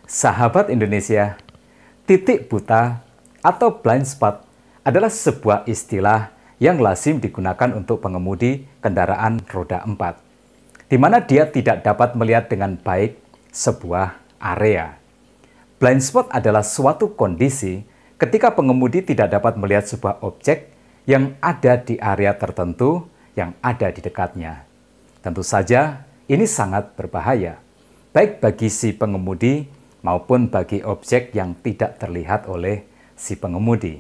Sahabat Indonesia, titik buta atau blind spot adalah sebuah istilah yang lazim digunakan untuk pengemudi kendaraan roda 4, di mana dia tidak dapat melihat dengan baik sebuah area. Blind spot adalah suatu kondisi ketika pengemudi tidak dapat melihat sebuah objek yang ada di area tertentu yang ada di dekatnya. Tentu saja ini sangat berbahaya, baik bagi si pengemudi maupun bagi objek yang tidak terlihat oleh si pengemudi.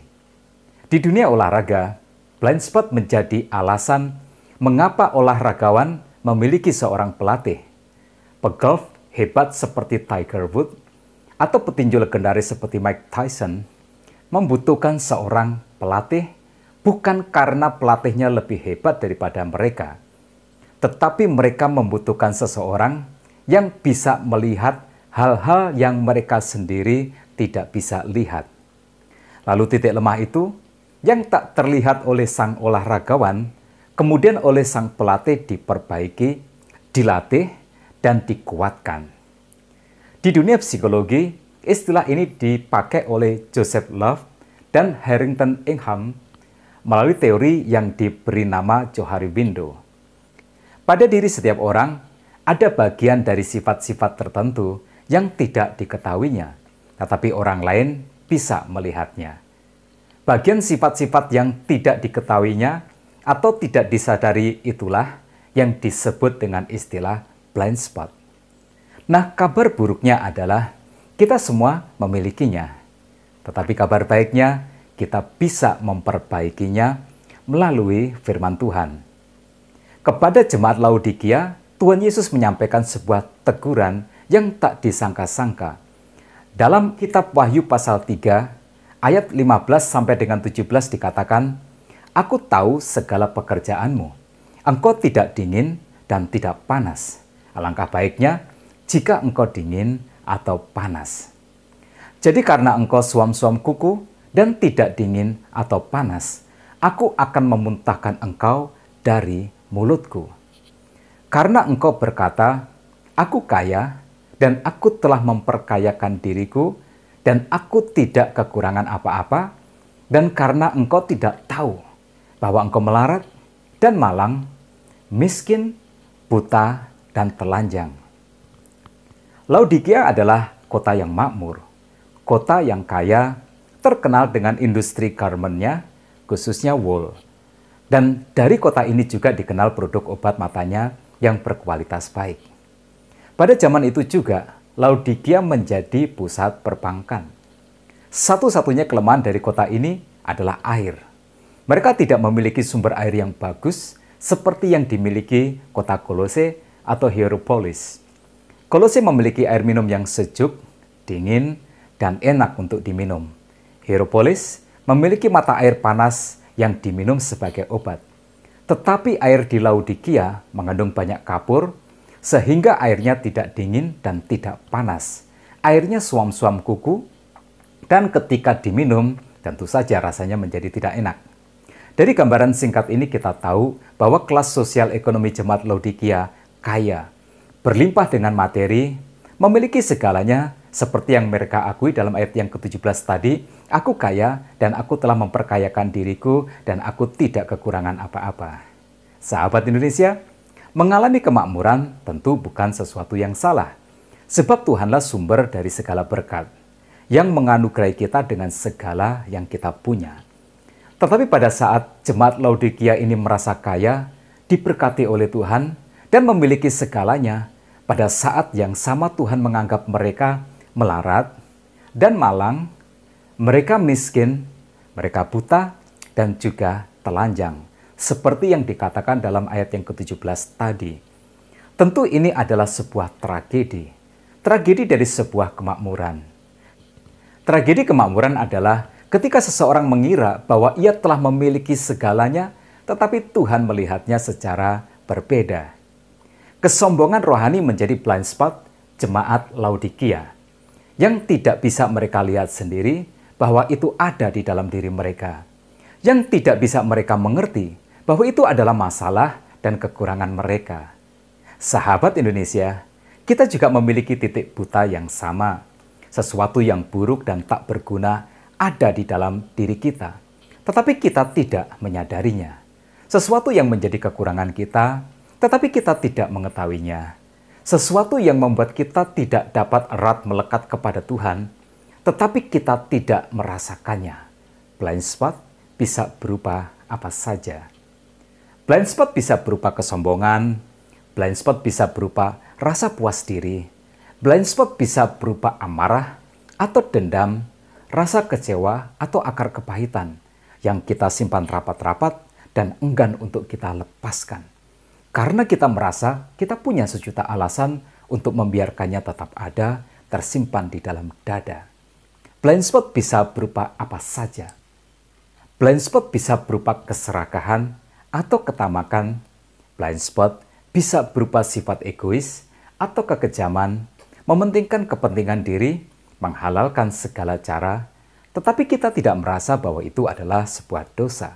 Di dunia olahraga, blind spot menjadi alasan mengapa olahragawan memiliki seorang pelatih. Pegolf hebat seperti Tiger Woods atau petinju legendaris seperti Mike Tyson membutuhkan seorang pelatih bukan karena pelatihnya lebih hebat daripada mereka, tetapi mereka membutuhkan seseorang yang bisa melihat hal-hal yang mereka sendiri tidak bisa lihat. Lalu titik lemah itu yang tak terlihat oleh sang olahragawan, kemudian oleh sang pelatih diperbaiki, dilatih, dan dikuatkan. Di dunia psikologi, istilah ini dipakai oleh Joseph Love dan Harrington Ingham melalui teori yang diberi nama Johari Window. Pada diri setiap orang, ada bagian dari sifat-sifat tertentu yang tidak diketahuinya, tetapi orang lain bisa melihatnya. Bagian sifat-sifat yang tidak diketahuinya atau tidak disadari itulah yang disebut dengan istilah blind spot. Nah, kabar buruknya adalah kita semua memilikinya. Tetapi kabar baiknya, kita bisa memperbaikinya melalui firman Tuhan. Kepada jemaat Laodikia, Tuhan Yesus menyampaikan sebuah teguran yang tak disangka-sangka. Dalam kitab Wahyu pasal 3, ayat 15 sampai dengan 17 dikatakan, "Aku tahu segala pekerjaanmu. Engkau tidak dingin dan tidak panas. Alangkah baiknya jika engkau dingin atau panas. Jadi karena engkau suam-suam kuku dan tidak dingin atau panas, aku akan memuntahkan engkau dari mulutku. Karena engkau berkata, aku kaya, dan aku telah memperkayakan diriku, dan aku tidak kekurangan apa-apa, dan karena engkau tidak tahu bahwa engkau melarat dan malang, miskin, buta, dan telanjang." Laodikia adalah kota yang makmur, kota yang kaya, terkenal dengan industri garmentnya, khususnya wool. Dan dari kota ini juga dikenal produk obat matanya yang berkualitas baik. Pada zaman itu juga, Laodikia menjadi pusat perbankan. Satu-satunya kelemahan dari kota ini adalah air. Mereka tidak memiliki sumber air yang bagus seperti yang dimiliki kota Kolose atau Hierapolis. Kolose memiliki air minum yang sejuk, dingin, dan enak untuk diminum. Hierapolis memiliki mata air panas yang diminum sebagai obat. Tetapi air di Laodikia mengandung banyak kapur, sehingga airnya tidak dingin dan tidak panas. Airnya suam-suam kuku, dan ketika diminum, tentu saja rasanya menjadi tidak enak. Dari gambaran singkat ini kita tahu bahwa kelas sosial ekonomi jemaat Laodikia kaya, berlimpah dengan materi, memiliki segalanya seperti yang mereka akui dalam ayat yang ke-17 tadi, "Aku kaya dan aku telah memperkayakan diriku dan aku tidak kekurangan apa-apa." Sahabat Indonesia, mengalami kemakmuran tentu bukan sesuatu yang salah, sebab Tuhanlah sumber dari segala berkat, yang menganugerahi kita dengan segala yang kita punya. Tetapi pada saat jemaat Laodikia ini merasa kaya, diberkati oleh Tuhan, dan memiliki segalanya, pada saat yang sama Tuhan menganggap mereka melarat dan malang, mereka miskin, mereka buta, dan juga telanjang, seperti yang dikatakan dalam ayat yang ke-17 tadi. Tentu ini adalah sebuah tragedi dari sebuah kemakmuran. Tragedi kemakmuran adalah ketika seseorang mengira bahwa ia telah memiliki segalanya, tetapi Tuhan melihatnya secara berbeda. Kesombongan rohani menjadi blind spot jemaat Laodikia, yang tidak bisa mereka lihat sendiri bahwa itu ada di dalam diri mereka, yang tidak bisa mereka mengerti bahwa itu adalah masalah dan kekurangan mereka. Sahabat Indonesia, kita juga memiliki titik buta yang sama. sesuatu yang buruk dan tak berguna ada di dalam diri kita, tetapi kita tidak menyadarinya. Sesuatu yang menjadi kekurangan kita, tetapi kita tidak mengetahuinya. Sesuatu yang membuat kita tidak dapat erat melekat kepada Tuhan, tetapi kita tidak merasakannya. Blind spot bisa berupa apa saja. Blind spot bisa berupa kesombongan, blind spot bisa berupa rasa puas diri, blind spot bisa berupa amarah atau dendam, rasa kecewa atau akar kepahitan yang kita simpan rapat-rapat dan enggan untuk kita lepaskan. Karena kita merasa kita punya sejuta alasan untuk membiarkannya tetap ada, tersimpan di dalam dada. Blind spot bisa berupa apa saja. Blind spot bisa berupa keserakahan atau ketamakan. Blind spot bisa berupa sifat egois atau kekejaman, mementingkan kepentingan diri, menghalalkan segala cara, tetapi kita tidak merasa bahwa itu adalah sebuah dosa,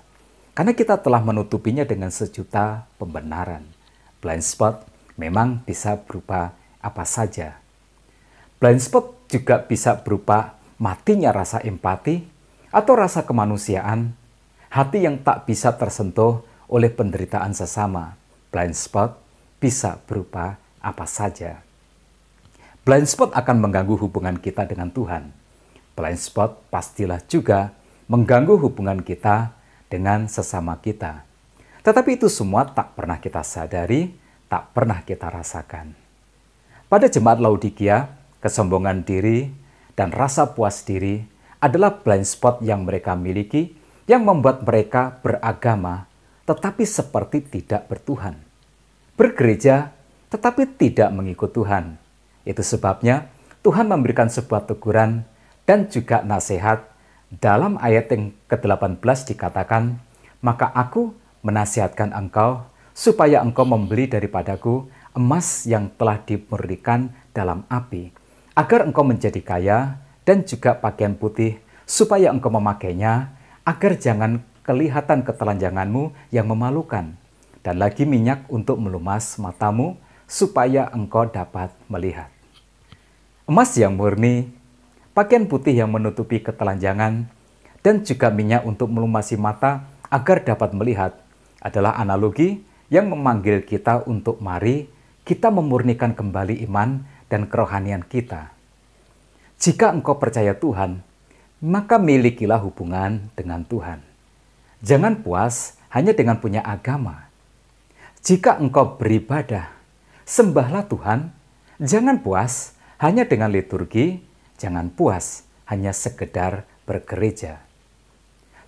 karena kita telah menutupinya dengan sejuta pembenaran. Blind spot memang bisa berupa apa saja. Blind spot juga bisa berupa matinya rasa empati atau rasa kemanusiaan, hati yang tak bisa tersentuh oleh penderitaan sesama. Blind spot bisa berupa apa saja. Blind spot akan mengganggu hubungan kita dengan Tuhan. Blind spot pastilah juga mengganggu hubungan kita dengan sesama kita. Tetapi itu semua tak pernah kita sadari, tak pernah kita rasakan. Pada jemaat Laodikia, kesombongan diri dan rasa puas diri adalah blind spot yang mereka miliki, yang membuat mereka beragama tetapi seperti tidak bertuhan. Bergereja tetapi tidak mengikut Tuhan. Itu sebabnya Tuhan memberikan sebuah teguran dan juga nasihat. Dalam ayat yang ke-18 dikatakan, "Maka aku menasihatkan engkau supaya engkau membeli daripadaku emas yang telah dimurnikan dalam api, agar engkau menjadi kaya, dan juga pakaian putih, supaya engkau memakainya, agar jangan kelihatan ketelanjanganmu yang memalukan, dan lagi minyak untuk melumas matamu, supaya engkau dapat melihat." Emas yang murni, pakaian putih yang menutupi ketelanjangan, dan juga minyak untuk melumasi mata agar dapat melihat adalah analogi yang memanggil kita untuk mari kita memurnikan kembali iman dan kerohanian kita. Jika engkau percaya Tuhan, maka milikilah hubungan dengan Tuhan. Jangan puas hanya dengan punya agama. Jika engkau beribadah, sembahlah Tuhan. Jangan puas hanya dengan liturgi, jangan puas hanya sekedar bergereja.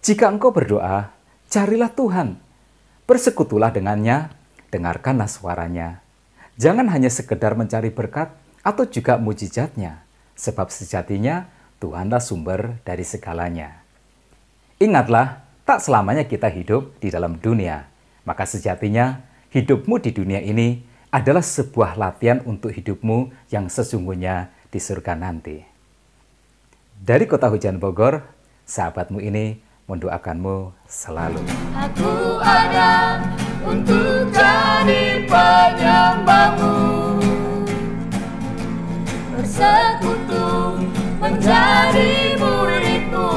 Jika engkau berdoa, carilah Tuhan, bersekutulah dengannya, dengarkanlah suaranya. Jangan hanya sekedar mencari berkat atau juga mujizatnya, sebab sejatinya Tuhanlah sumber dari segalanya. Ingatlah, tak selamanya kita hidup di dalam dunia, maka sejatinya hidupmu di dunia ini adalah sebuah latihan untuk hidupmu yang sesungguhnya di surga nanti. Dari Kota Hujan Bogor, sahabatmu ini mendoakanmu selalu. Aku ada untuk jadi penyembahmu, bersekutu menjadi muridmu,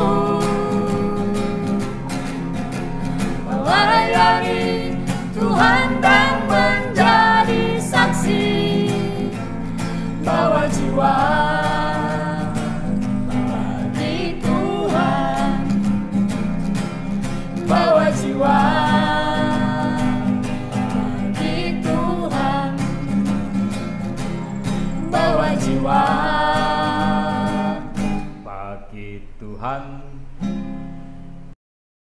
melayani Tuhan dan menjadi saksi, bawa jiwa bagi Tuhan, bawa jiwa bagi Tuhan, bawa jiwa Bagi Tuhan